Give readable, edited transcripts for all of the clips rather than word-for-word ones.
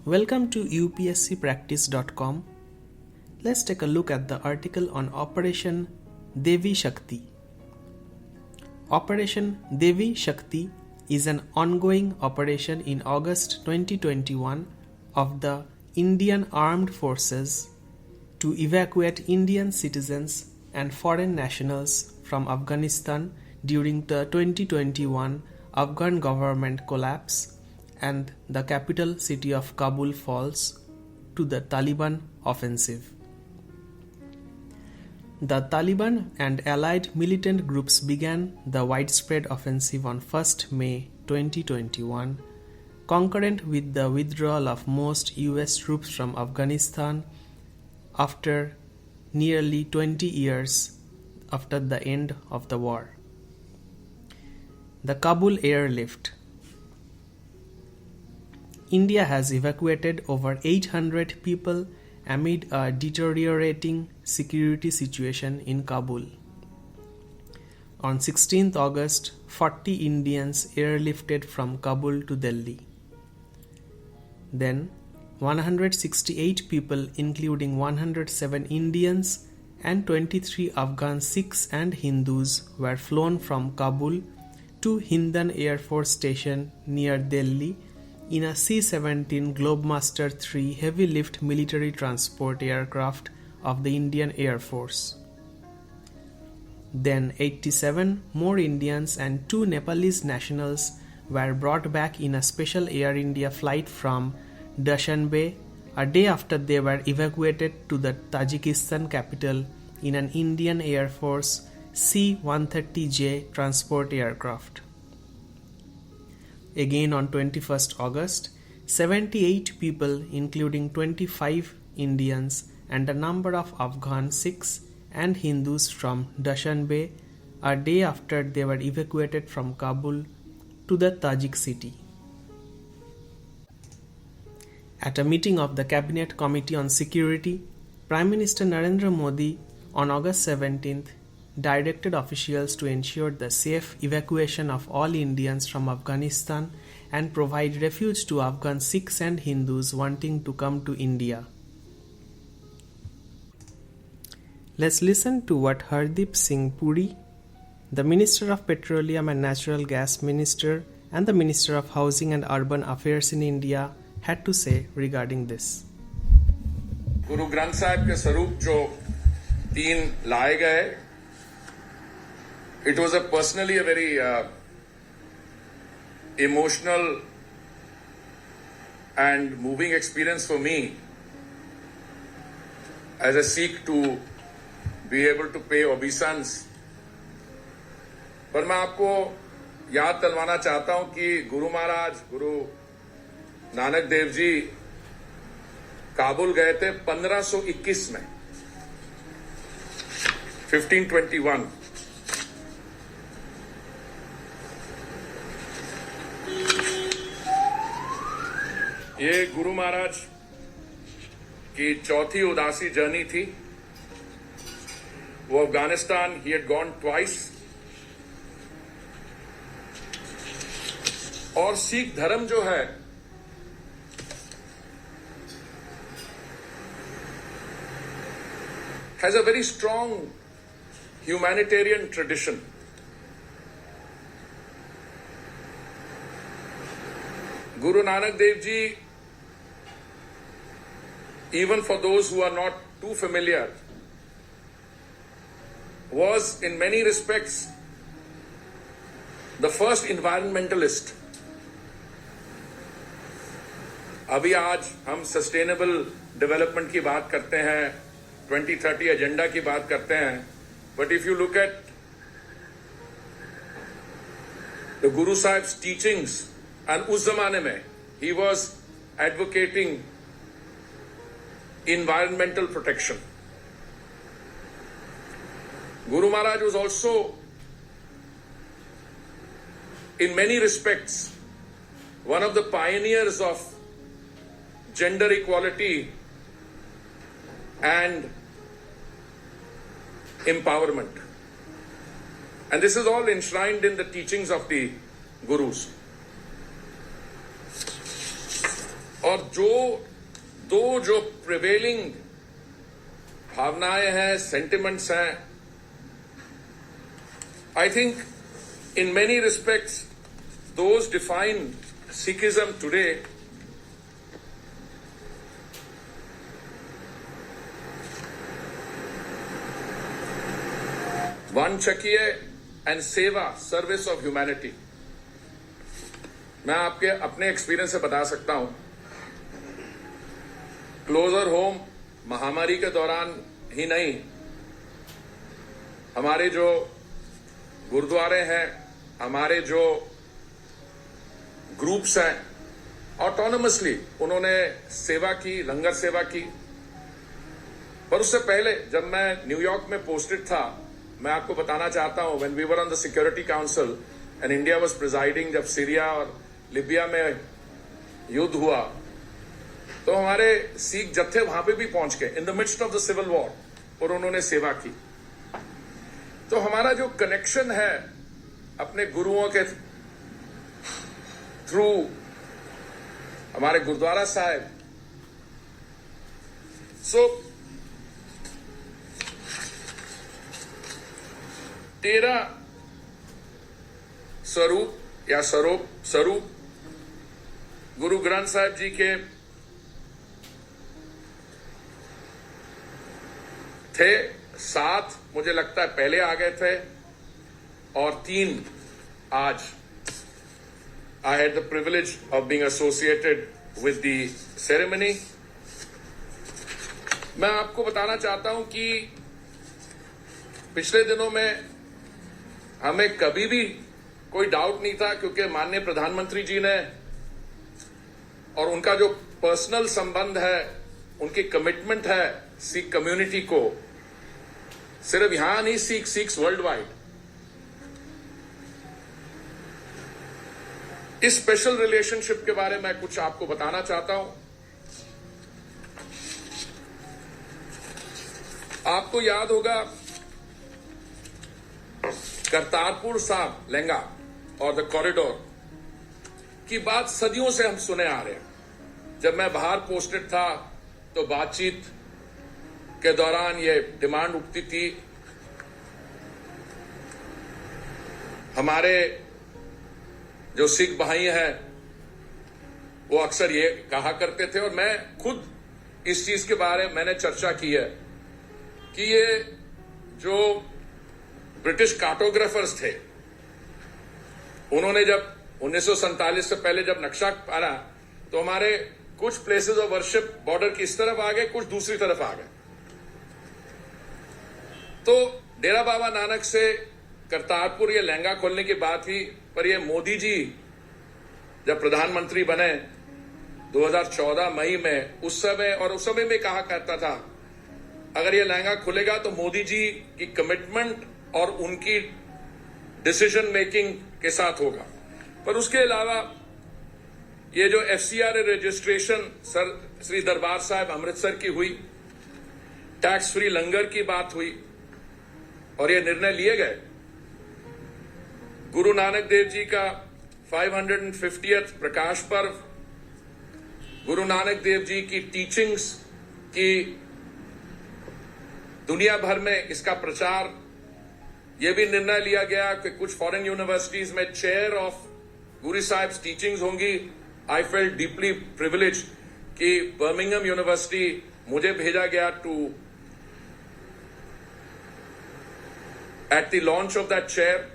Welcome to upscpractice.com. Let's take a look at the article on Operation Devi Shakti. Operation Devi Shakti is an ongoing operation in August 2021 of the Indian Armed Forces to evacuate Indian citizens and foreign nationals from Afghanistan during the 2021 Afghan government collapse and the capital city of Kabul falls to the Taliban offensive. The Taliban and allied militant groups began the widespread offensive on 1st May 2021, concurrent with the withdrawal of most US troops from Afghanistan after nearly 20 years after the end of the war. The Kabul airlift. India has evacuated over 800 people amid a deteriorating security situation in Kabul. On 16th August, 40 Indians airlifted from Kabul to Delhi. Then, 168 people, including 107 Indians and 23 Afghan Sikhs and Hindus, were flown from Kabul to Hindan Air Force Station near Delhi in a C-17 Globemaster III heavy-lift military transport aircraft of the Indian Air Force. Then 87 more Indians and 2 Nepalese nationals were brought back in a special Air India flight from Dushanbe a day after they were evacuated to the Tajikistan capital in an Indian Air Force C-130J transport aircraft. Again on 21st August, 78 people, including 25 Indians and a number of Afghan Sikhs and Hindus from Dushanbe, a day after they were evacuated from Kabul to the Tajik city. At a meeting of the Cabinet Committee on Security, Prime Minister Narendra Modi on August 17th directed officials to ensure the safe evacuation of all Indians from Afghanistan and provide refuge to Afghan Sikhs and Hindus wanting to come to India. Let's listen to what Hardeep Singh Puri, the Minister of Petroleum and Natural Gas Minister and the Minister of Housing and Urban Affairs in India, had to say regarding this. Guru Granth Sahib के स्वरूप जो 3 लाए गए, it was personally a very emotional and moving experience for me as a Sikh to be able to pay obeisance. पर मैं आपको याद दिलवाना चाहता हूं कि गुरु महाराज गुरु नानक देव जी काबुल गए थे 1521 में 1521. ये गुरु महाराज की चौथी उदासी जर्नी थी. वो Afghanistan he had gone twice. और सिख धर्म जो है has a very strong humanitarian tradition. Guru Nanak Dev Ji, even for those who are not too familiar, was in many respects the first environmentalist. अभी आज हम सस्टेनेबल डेवलपमेंट की बात करते हैं, 2030 एजेंडा की बात करते हैं, but if you look at the Guru sahibs teachings, and उस जमाने में he was advocating environmental protection. Guru Maharaj was also in many respects one of the pioneers of gender equality and empowerment. And this is all enshrined in the teachings of the Gurus. और जो prevailing भावनाएं हैं, sentiments हैं, I think in many respects those define Sikhism today. Vanchakiya and Seva, service of humanity. मैं आपके अपने experience से बता सकता हूं, क्लोजर होम महामारी के दौरान ही नहीं, हमारे जो गुरुद्वारे हैं, हमारे जो ग्रुप्स हैं, ऑटोनमसली उन्होंने सेवा की, लंगर सेवा की। पर उससे पहले जब मैं न्यूयॉर्क में पोस्टेड था, मैं आपको बताना चाहता हूं, when we were on the Security Council and India was presiding, जब सीरिया और लिबिया में युद्ध हुआ तो हमारे सिख जत्थे वहां पे भी पहुंच गए in the midst of the civil war, और उन्होंने सेवा की। तो हमारा जो कनेक्शन है अपने गुरुओं के थ्रू, हमारे गुरुद्वारा साहिब, सो 13 स्वरूप या स्वरूप गुरु ग्रंथ साहिब जी के थे। 7 मुझे लगता है पहले आ गए थे, और 3 आज I had the privilege of being associated with the ceremony. मैं आपको बताना चाहता हूं कि पिछले दिनों में हमें कभी भी कोई डाउट नहीं था, क्योंकि माननीय प्रधानमंत्री जी ने और उनका जो पर्सनल संबंध है, उनकी कमिटमेंट है सिख कम्युनिटी को, सिर्फ यहां नहीं, सिक्स वर्ल्ड वाइड। इस स्पेशल रिलेशनशिप के बारे में कुछ आपको बताना चाहता हूं। आपको याद होगा करतारपुर साहब लहंगा और द कॉरिडोर की बात सदियों से हम सुने आ रहे हैं। जब मैं बाहर पोस्टेड था तो बातचीत के दौरान ये डिमांड उठती थी। हमारे जो सिख भाई हैं वो अक्सर ये कहा करते थे, और मैं खुद इस चीज के बारे में मैंने चर्चा की है कि ये जो ब्रिटिश कार्टोग्राफर्स थे, उन्होंने जब 1947 से पहले जब नक्शा पाना तो हमारे कुछ प्लेसेस ऑफ वर्शिप बॉर्डर की इस तरफ आ गए, कुछ दूसरी तरफ आ गए। तो डेरा बाबा नानक से करतारपुर ये लहंगा खोलने की बात हुई, पर ये मोदी जी जब प्रधानमंत्री बने 2014 मई में, उस समय में कहा करता था अगर ये लहंगा खुलेगा तो मोदी जी की कमिटमेंट और उनकी डिसीजन मेकिंग के साथ होगा। पर उसके अलावा ये जो FCRA registration sir Shri Darbar Sahib Amritsar की हुई, टैक्स फ्री लंगर की बात हुई, और ये निर्णय लिए गए। गुरु नानक देव जी का 550th प्रकाश पर्व, गुरु नानक देव जी की टीचिंग्स की दुनिया भर में इसका प्रचार, यह भी निर्णय लिया गया कि कुछ फॉरेन यूनिवर्सिटीज में chair of Guru Sahib teachings होंगी। आई फेल्ट डीपली प्रिविलेज कि बर्मिंघम यूनिवर्सिटी मुझे भेजा गया to at the launch of that chair.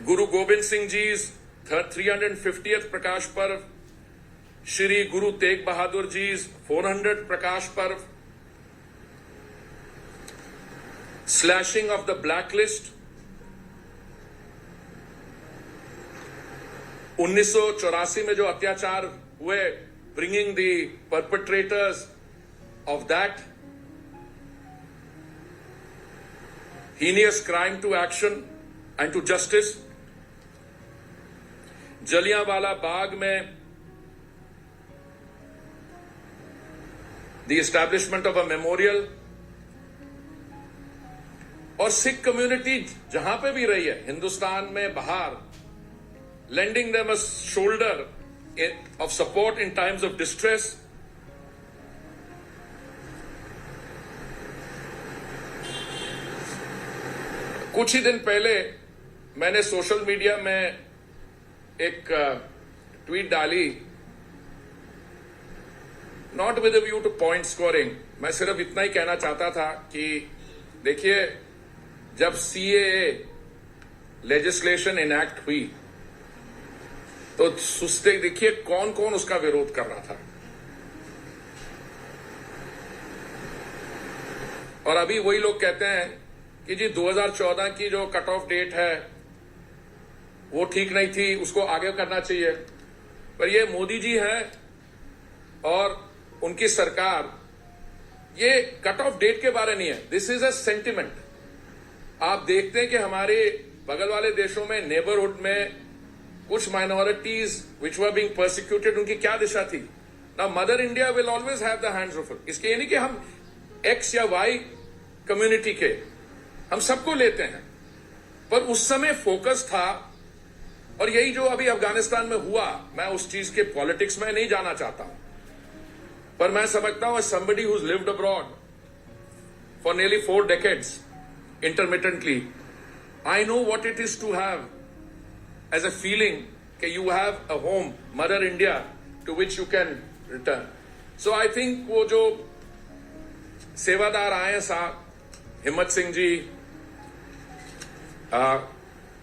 Guru Gobind Singh ji 350th Prakash Parv, Shri Guru Tegh Bahadur ji 400th Prakash Parv, slashing of the black list, 1984 में जो अत्याचार हुए, bringing the perpetrators of that heinous crime to action and to justice, Jallianwala Bagh में the establishment of a memorial, और Sikh community जहां पे भी रही है हिंदुस्तान में बाहर, lending them a shoulder of support in times of distress. कुछ ही दिन पहले मैंने सोशल मीडिया में एक ट्वीट डाली, not with a view two point scoring. मैं सिर्फ इतना ही कहना चाहता था कि देखिए, जब सीएए लेजिस्लेशन इनैक्ट हुई तो सुस्ते देखिए कौन कौन उसका विरोध कर रहा था. और अभी वही लोग कहते हैं कि जी 2014 की जो कट ऑफ डेट है वो ठीक नहीं थी, उसको आगे करना चाहिए. पर ये मोदी जी हैं और उनकी सरकार, ये कट ऑफ डेट के बारे नहीं है. This is a sentiment. आप देखते हैं कि हमारे बगल वाले देशों में, नेबरहुड में कुछ minorities which were being persecuted, उनकी क्या दिशा थी. Now mother India will always have the hands of it. इसके ये नहीं कि हम एक्स या वाई कम्युनिटी के, हम सबको लेते हैं. पर उस समय फोकस था, और यही जो अभी अफगानिस्तान में हुआ, मैं उस चीज के पॉलिटिक्स में नहीं जाना चाहता हूं, पर मैं समझता हूं somebody who's lived abroad for nearly 4 decades intermittently, I know what it is to have as a feeling that you have a home, Mother India, to which you can return. So I think वो जो सेवादार आए साहब, हिम्मत सिंह जी,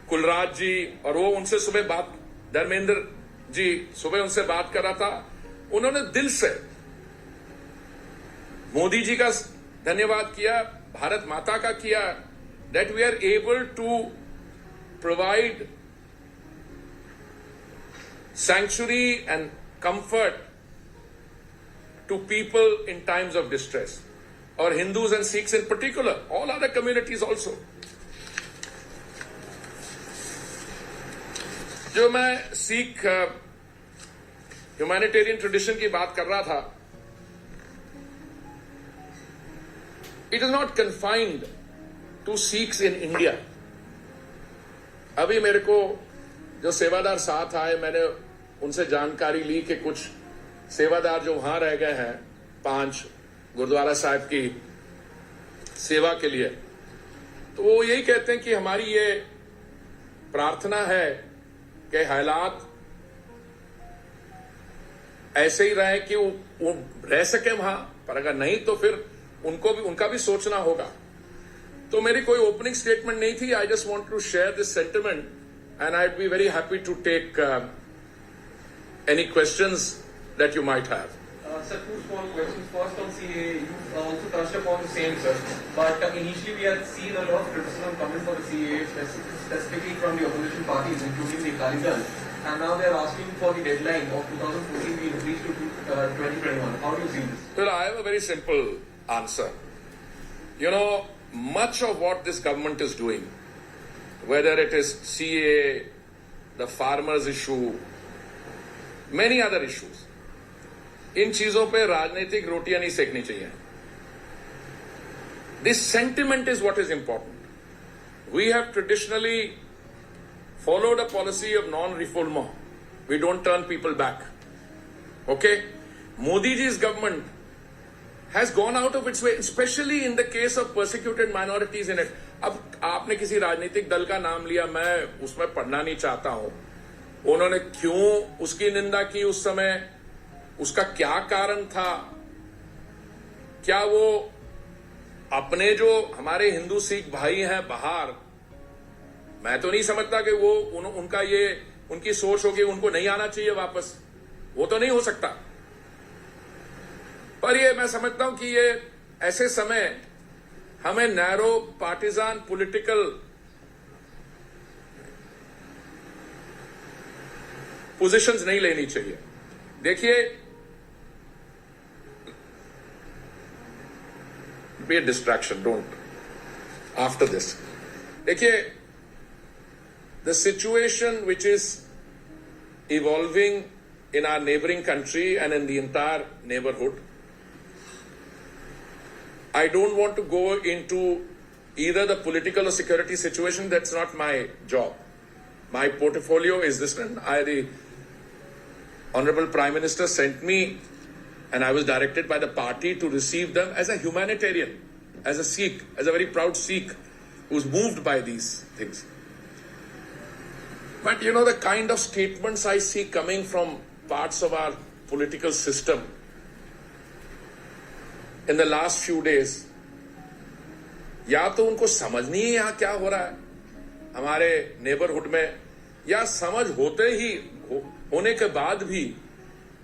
कुलराज जी, और वो उनसे सुबह बात, धर्मेंद्र जी सुबह उनसे बात कर रहा था, उन्होंने दिल से मोदी जी का धन्यवाद किया, भारत माता का किया, that we are able to provide sanctuary and comfort to people in times of distress, or Hindus and Sikhs in particular, all other communities also. जो मैं सिख ह्यूमैनिटेरियन ट्रेडिशन की बात कर रहा था, it is not confined to Sikhs in India. अभी मेरे को जो सेवादार साथ आए, मैंने उनसे जानकारी ली कि कुछ सेवादार जो वहां रह गए हैं 5 गुरुद्वारा साहिब की सेवा के लिए, तो वो यही कहते हैं कि हमारी ये प्रार्थना है कि हालात ऐसे ही रहे कि वो रह सके वहां, पर अगर नहीं तो फिर उनका भी सोचना होगा. तो मेरी कोई ओपनिंग स्टेटमेंट नहीं थी. I just want to share this sentiment and I would be very happy to take any questions that you might have. Sir, 2 small questions. First on CAA, you also touched upon the same, sir. But initially we had seen a lot of criticism coming for the CAA, specifically from the opposition parties, including the Akali Dal. And now they are asking for the deadline of 2014 be increased to 2021. How do you see this? Well, I have a very simple answer. You know, much of what this government is doing, whether it is CAA, the farmers issue, many other issues, इन चीजों पे राजनीतिक रोटियां नहीं सेकनी चाहिए. This sentiment is what is important. We have traditionally followed a policy of non refoulement. We don't turn people back. Okay, Modi ji's government has gone out of its way, especially in the case of persecuted minorities in it. अब आपने किसी राजनीतिक दल का नाम लिया, मैं उसमें पढ़ना नहीं चाहता हूं. उन्होंने क्यों उसकी निंदा की उस समय, उसका क्या कारण था, क्या वो अपने जो हमारे हिंदू सिख भाई हैं बाहर, मैं तो नहीं समझता कि वो उनका ये उनकी सोच होगी उनको नहीं आना चाहिए वापस, वो तो नहीं हो सकता. पर ये मैं समझता हूं कि ये ऐसे समय हमें नैरो पार्टिजान पॉलिटिकल पोजीशंस नहीं लेनी चाहिए. देखिए, be a distraction, don't after this. देखिए, the situation which is evolving in our neighboring country and in the entire neighborhood, I don't want to go into either the political or security situation. That's not my job. My portfolio is this one. The Honorable Prime Minister sent me, and I was directed by the party to receive them as a humanitarian, as a Sikh, as a very proud Sikh who's moved by these things. But you know, the kind of statements I see coming from parts of our political system in the last few days, या तो उनको समझ नहीं है यहाँ क्या हो रहा है हमारे नेबरहुड में, या समझ होने के बाद भी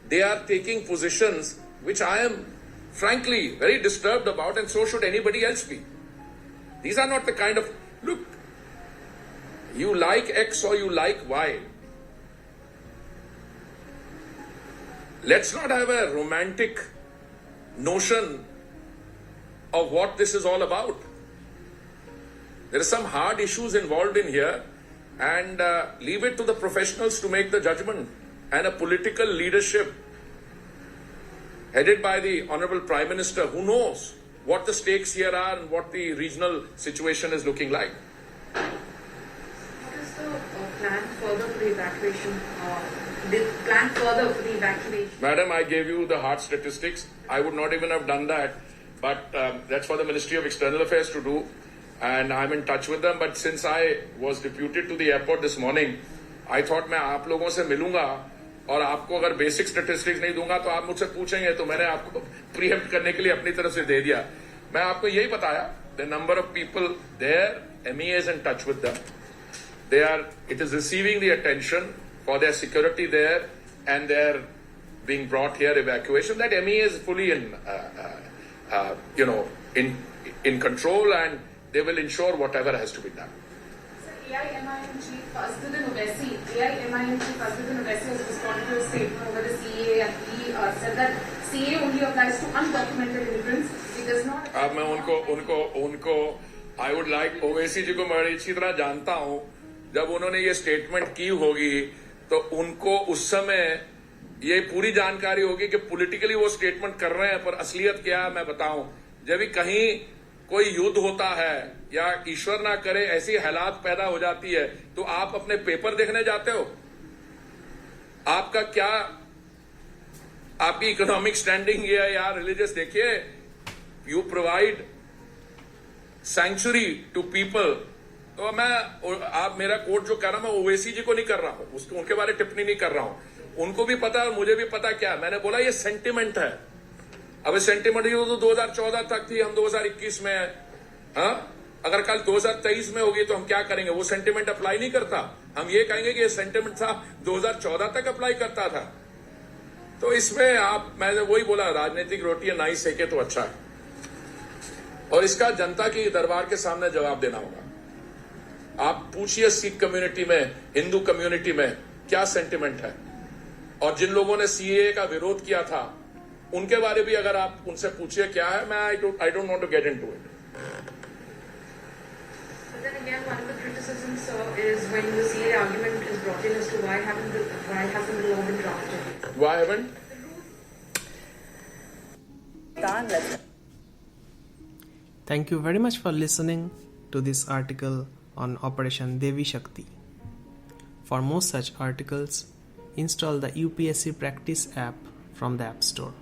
they are taking positions which I am frankly very disturbed about, and so should anybody else be. These are not the kind of, look, you like X or you like Y. Let's not have a romantic notion of what this is all about. There are some hard issues involved in here, and leave it to the professionals to make the judgment, and a political leadership headed by the Honorable Prime Minister who knows what the stakes here are and what the regional situation is looking like. What is the plan further for the evacuation? Madam, I gave you the hard statistics. I would not even have done that, but that's for the Ministry of External Affairs to do, and I'm in touch with them. But since I was deputed to the airport this morning, I thought मैं आप लोगों से मिलूंगा, और आपको अगर basic statistics नहीं दूंगा तो आप मुझसे पूछेंगे, तो मैंने आपको प्रीएम्प्ट करने के लिए अपनी तरफ से दे दिया. मैं आपको यही बताया, the number of people there, MEA is in touch with them. It is receiving the attention for their security there, and they're being brought here, evacuation. That MEA is fully in control, and they will ensure whatever has to be done. AIMIM Chief Asduddin Owaisi has responded to a statement over the CAA, and he said that CAA only applies to undocumented immigrants. It does not. अब मैं उनको I would like, Owaisi जी को मैं बड़ी अच्छी तरह जानता हूँ. जब उन्होंने ये स्टेटमेंट की होगी तो उनको उस समय ये पूरी जानकारी होगी कि पॉलिटिकली वो स्टेटमेंट कर रहे हैं, पर असलियत क्या है मैं बताऊं. जब भी कहीं कोई युद्ध होता है या ईश्वर ना करे ऐसी हालात पैदा हो जाती है, तो आप अपने पेपर देखने जाते हो? आपका क्या, आपकी इकोनॉमिक स्टैंडिंग है या रिलीजियस? देखिए, you provide sanctuary to people. तो आप मेरा कोट जो कर रहा हूं मैं ओवैसी जी को नहीं कर रहा हूं, उनके बारे टिप्पणी नहीं कर रहा हूं. उनको भी पता है और मुझे भी पता क्या है. मैंने बोला ये सेंटिमेंट है. अब सेंटिमेंट ये तो 2014 तक थी, हम 2021 में हैं. हाँ, अगर कल 2023 में होगी तो हम क्या करेंगे? वो सेंटिमेंट अप्लाई नहीं करता. हम ये कहेंगे कि ये सेंटिमेंट था 2014 तक अप्लाई करता था. तो इसमें मैंने वही बोला, राजनीतिक रोटी है ना ही सेके तो अच्छा है, और इसका जनता की दरबार के सामने जवाब देना होगा. आप पूछिए सिख कम्युनिटी में, हिंदू कम्युनिटी में क्या सेंटिमेंट है, और जिन लोगों ने सीएए का विरोध किया था उनके बारे भी अगर आप उनसे पूछिए क्या है. मैं I don't want to get into it. But then again, one of the criticisms is when the CAA argument is brought in as to why hasn't the law been drafted? Why haven't? Thank you very much for listening to this article on Operation Devi Shakti. For more such articles, install the UPSC Practice app from the App Store.